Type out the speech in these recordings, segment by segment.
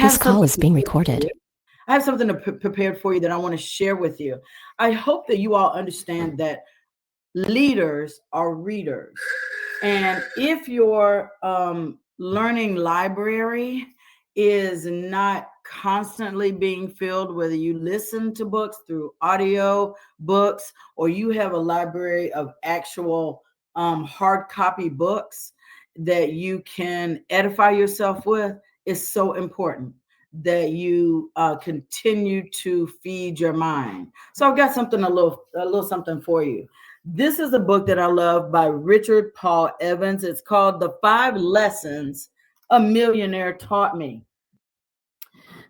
have This call something is being recorded. I have something prepared for you that I want to share with you. I hope that you all understand that leaders are readers. And if your learning library is not constantly being filled, whether you listen to books through audio books or you have a library of actual hard copy books that you can edify yourself with, is so important that you continue to feed your mind. So I've got something a little something for you. This is a book that I love by Richard Paul Evans. It's called The 5 Lessons a Millionaire Taught Me.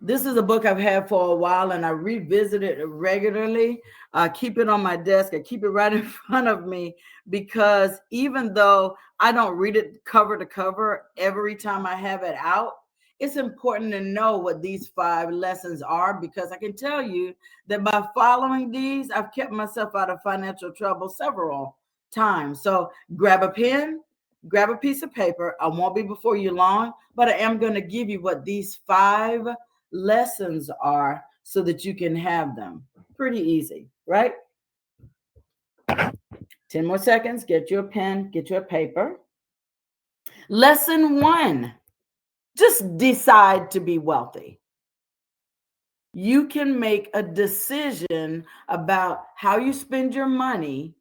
This is a book I've had for a while and I revisit it regularly. I keep it on my desk. I keep it right in front of me because even though I don't read it cover to cover every time I have it out, it's important to know what these 5 lessons are, because I can tell you that by following these, I've kept myself out of financial trouble several times. So grab a pen, grab a piece of paper. I won't be before you long, but I am going to give you what these 5 lessons are so that you can have them. Pretty easy, right? 10 more seconds. Get you a pen, get you a paper. Lesson 1. Just decide to be wealthy. You can make a decision about how you spend your money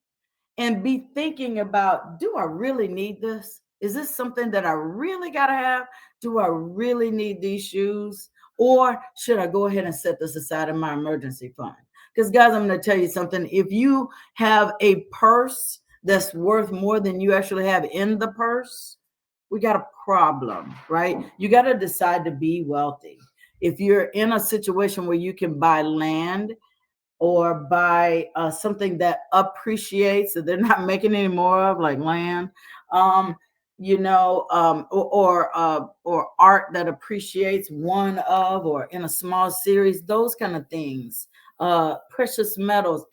and be thinking about, do I really need this? Is this something that I really got to have? Do I really need these shoes? Or should I go ahead and set this aside in my emergency fund? Because guys, I'm going to tell you something. If you have a purse that's worth more than you actually have in the purse, we got a problem, right? You got to decide to be wealthy. If you're in a situation where you can buy land or buy something that appreciates that they're not making any more of, like land, or art that appreciates one of, or in a small series, those kind of things, precious metals.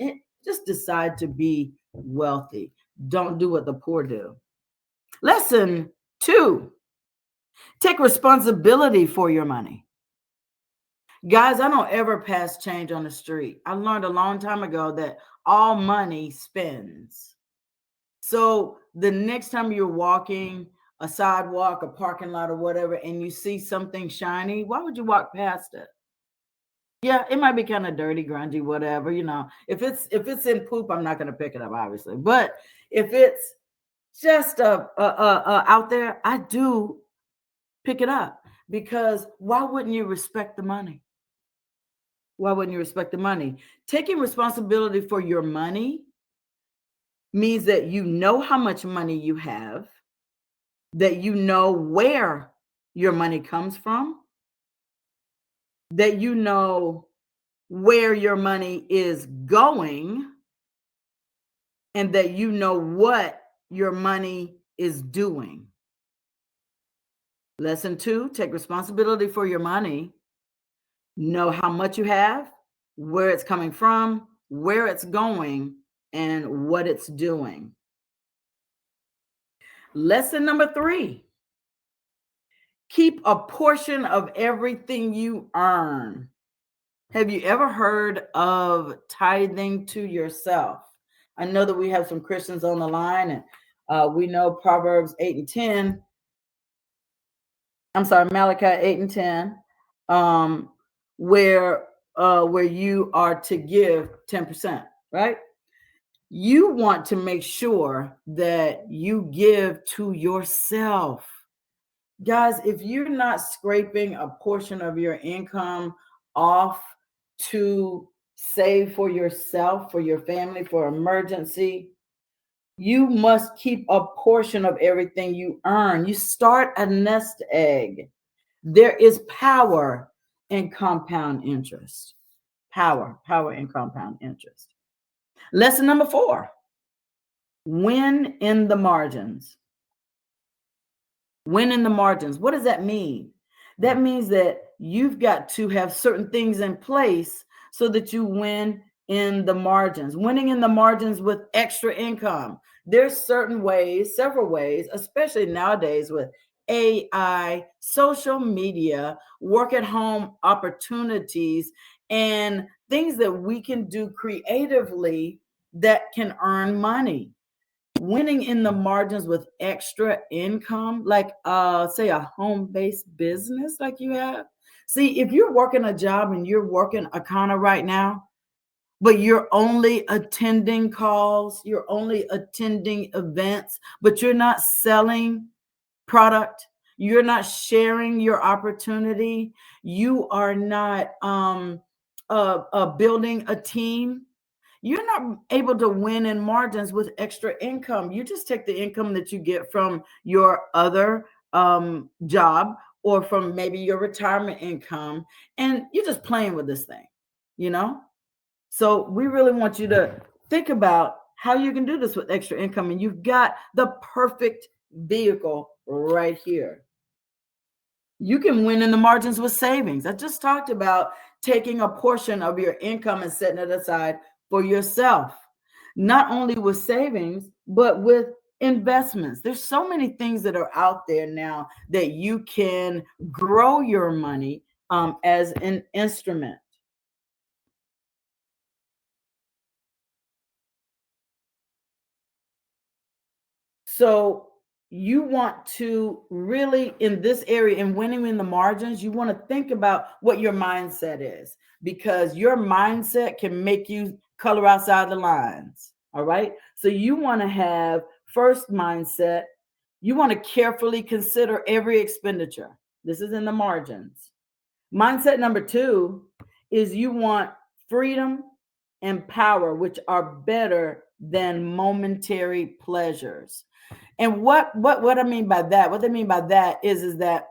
Just decide to be wealthy. Don't do what the poor do. Lesson 2, take responsibility for your money. Guys, I don't ever pass change on the street. I learned a long time ago that all money spends. So the next time you're walking a sidewalk, a parking lot, or whatever, and you see something shiny, why would you walk past it? Yeah, it might be kind of dirty, grungy, whatever. If it's in poop, I'm not going to pick it up, obviously. But if it's just out there, I do pick it up, because why wouldn't you respect the money? Why wouldn't you respect the money? Taking responsibility for your money means that you know how much money you have, that you know where your money comes from, that you know where your money is going, and that you know what your money is doing. Lesson 2, take responsibility for your money. Know how much you have, where it's coming from, where it's going, and what it's doing. Lesson number 3, keep a portion of everything you earn. Have you ever heard of tithing to yourself? I know that we have some Christians on the line, and we know Proverbs 8 and 10. I'm sorry, Malachi 8 and 10, where you are to give 10%, right? You want to make sure that you give to yourself. Guys, if you're not scraping a portion of your income off to save for yourself, for your family, for emergency, you must keep a portion of everything you earn. You start a nest egg. There is power in compound interest. Power in compound interest. Lesson number 4, win in the margins. Win in the margins. What does that mean? That means that you've got to have certain things in place so that you win in the margins. Winning in the margins with extra income. There's certain ways, several ways, especially nowadays with AI, social media, work at home opportunities, and things that we can do creatively that can earn money. Winning in the margins with extra income, like say a home-based business like you have. See, if you're working a job and you're working a counter right now, but you're only attending calls, you're only attending events, but you're not selling product, you're not sharing your opportunity, you are not building a team, you're not able to win in margins with extra income. You just take the income that you get from your other job or from maybe your retirement income, and you're just playing with this thing, you know? So we really want you to think about how you can do this with extra income, and you've got the perfect vehicle right here. You can win in the margins with savings. I just talked about taking a portion of your income and setting it aside for yourself, not only with savings, but with investments. There's so many things that are out there now that you can grow your money as an instrument. So you want to really, in this area, in winning in the margins, you want to think about what your mindset is, because your mindset can make you color outside the lines. All right. So you want to have first mindset, you want to carefully consider every expenditure. This is in the margins. Mindset number two is you want freedom and power, which are better than momentary pleasures. And what I mean by that, what they mean by that is that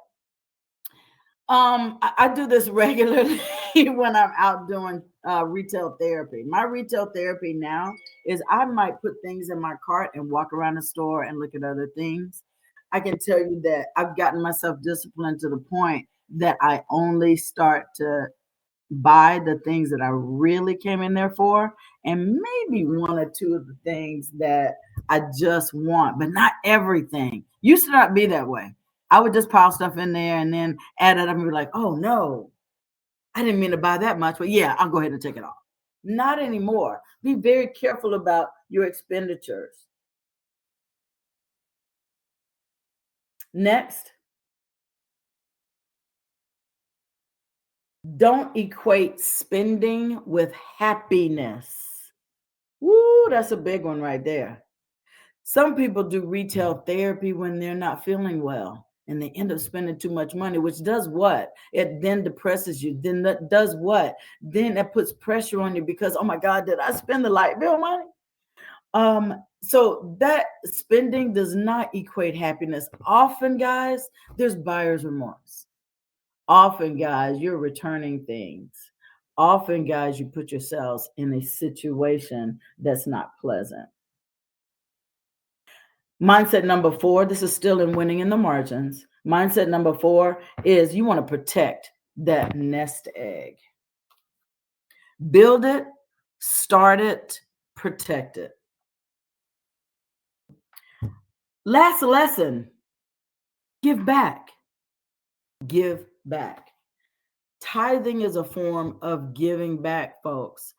I do this regularly when I'm out doing retail therapy. My retail therapy now is I might put things in my cart and walk around the store and look at other things. I can tell you that I've gotten myself disciplined to the point that I only start to buy the things that I really came in there for, and maybe one or two of the things that I just want, but not everything. Used to not be that way. I would just pile stuff in there and then add it up and be like, oh no, I didn't mean to buy that much, but yeah, I'll go ahead and take it off. Not anymore. Be very careful about your expenditures. Next, don't equate spending with happiness. Woo, that's a big one right there. Some people do retail therapy when they're not feeling well and they end up spending too much money, which does what? It then depresses you. Then that does what? Then that puts pressure on you because, oh my God, did I spend the light bill money? So that spending does not equate happiness. Often, guys, there's buyer's remorse. Often, guys, you're returning things. Often, guys, you put yourselves in a situation that's not pleasant. Mindset number four, this is still in winning in the margins. Mindset number four is you want to protect that nest egg. Build it, start it, protect it. Last lesson, give back. Give back. Tithing is a form of giving back, folks.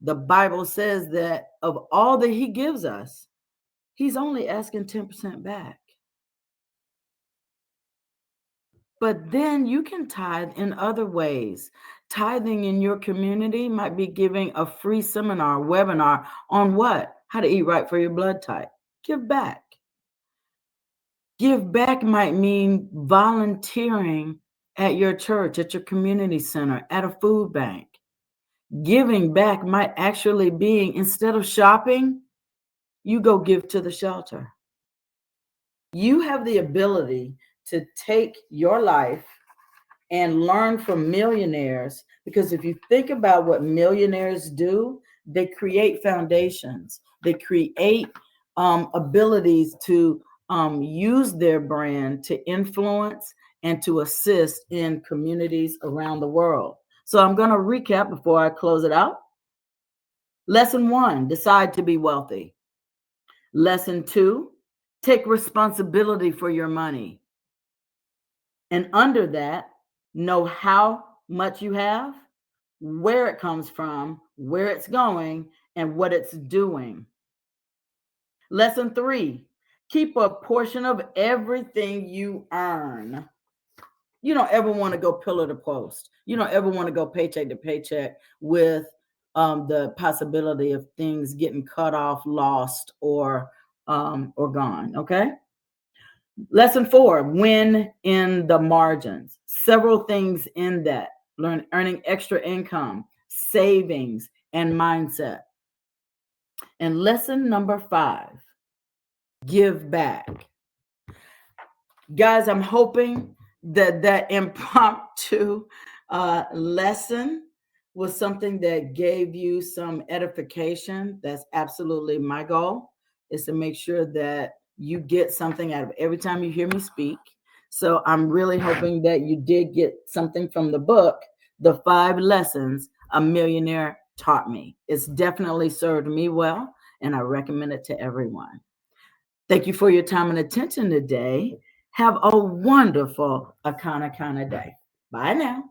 The Bible says that of all that he gives us, he's only asking 10% back. But then you can tithe in other ways. Tithing in your community might be giving a free seminar, webinar on what? How to eat right for your blood type. Give back. Give back might mean volunteering at your church, at your community center, at a food bank. Giving back might actually be, instead of shopping, you go give to the shelter. You have the ability to take your life and learn from millionaires, because if you think about what millionaires do, they create foundations, they create abilities to use their brand to influence and to assist in communities around the world. So I'm going to recap before I close it out. Lesson one, decide to be wealthy. Lesson two, take responsibility for your money. And under that, know how much you have, where it comes from, where it's going, and what it's doing. Lesson 3, keep a portion of everything you earn. You don't ever want to go pillar to post. You don't ever want to go paycheck to paycheck with the possibility of things getting cut off, lost, or gone. Okay. Lesson 4, win in the margins. Several things in that. Learn earning extra income, savings, and mindset. And lesson number 5, give back. Guys, I'm hoping that impromptu lesson was something that gave you some edification. That's absolutely my goal, is to make sure that you get something out of every time you hear me speak. So I'm really hoping that you did get something from the book, The 5 Lessons a Millionaire Taught Me. It's definitely served me well, and I recommend it to everyone. Thank you for your time and attention today. Have a wonderful Akana day. Bye now.